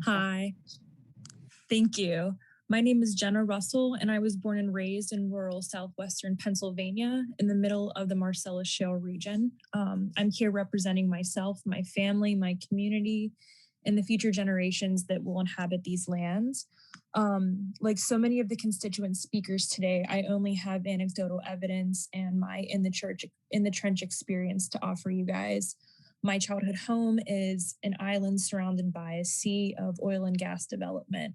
Hi, thank you. My name is Jenna Russell, and I was born and raised in rural southwestern Pennsylvania in the middle of the Marcellus Shale region. I'm here representing myself, my family, my community, and the future generations that will inhabit these lands. Like so many of the constituent speakers today, I only have anecdotal evidence and my in the trench experience to offer you guys. My childhood home is an island surrounded by a sea of oil and gas development.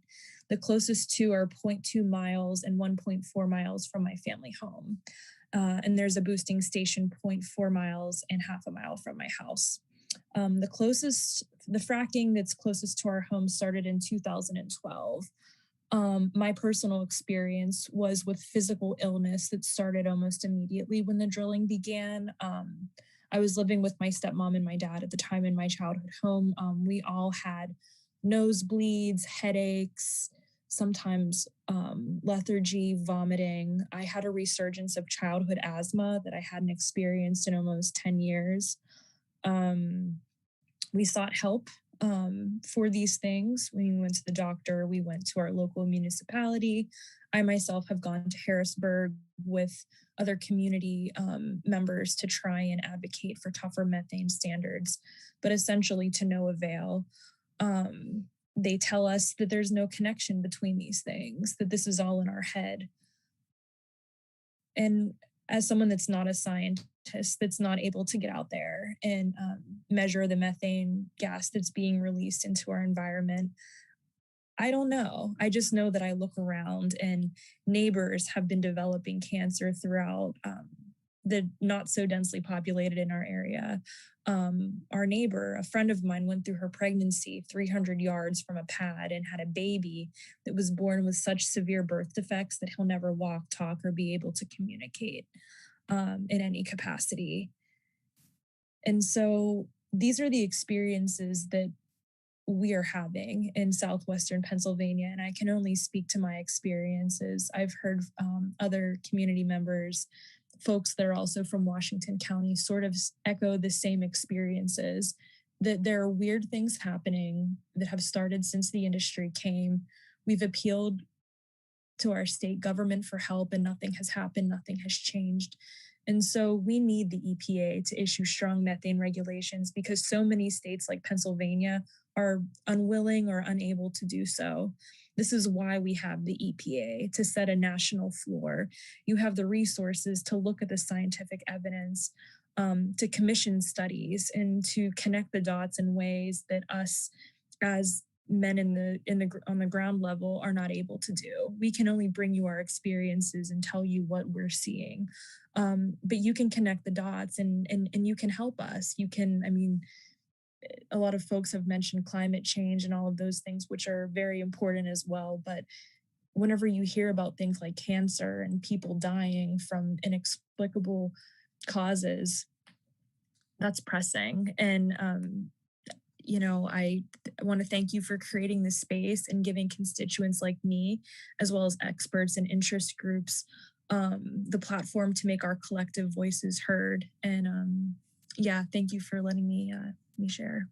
The closest two are zero point 0.2 miles and 1.4 miles from my family home. And there's a boosting station 0.4 miles and half a mile from my house. The fracking that's closest to our home started in 2012. My personal experience was with physical illness that started almost immediately when the drilling began. I was living with my stepmom and my dad at the time in my childhood home. We all had nosebleeds, headaches, sometimes lethargy, vomiting. I had a resurgence of childhood asthma that I hadn't experienced in almost 10 years. We sought help for these things. We went to the doctor, we went to our local municipality. I myself have gone to Harrisburg with other community members to try and advocate for tougher methane standards, but essentially to no avail. They tell us that there's no connection between these things, that this is all in our head. And as someone that's not a scientist, that's not able to get out there and measure the methane gas that's being released into our environment, I don't know. I just know that I look around and neighbors have been developing cancer throughout the not so densely populated in our area. Our neighbor, a friend of mine, went through her pregnancy 300 yards from a pad and had a baby that was born with such severe birth defects that he'll never walk, talk, or be able to communicate in any capacity. And so these are the experiences that we are having in southwestern Pennsylvania, and I can only speak to my experiences. I've heard other community members, folks that are also from Washington County, sort of echo the same experiences, that there are weird things happening that have started since the industry came. We've appealed to our state government for help and nothing has happened, nothing has changed. And so we need the EPA to issue strong methane regulations because so many states like Pennsylvania are unwilling or unable to do so. This is why we have the EPA, to set a national floor. You have the resources to look at the scientific evidence, to commission studies, and to connect the dots in ways that us as men on the ground level are not able to do. We can only bring you our experiences and tell you what we're seeing. But you can connect the dots and you can help us. You can, I mean, a lot of folks have mentioned climate change and all of those things, which are very important as well. But whenever you hear about things like cancer and people dying from inexplicable causes, that's pressing. And I want to thank you for creating this space and giving constituents like me, as well as experts and interest groups, the platform to make our collective voices heard. And yeah, thank you for letting me share.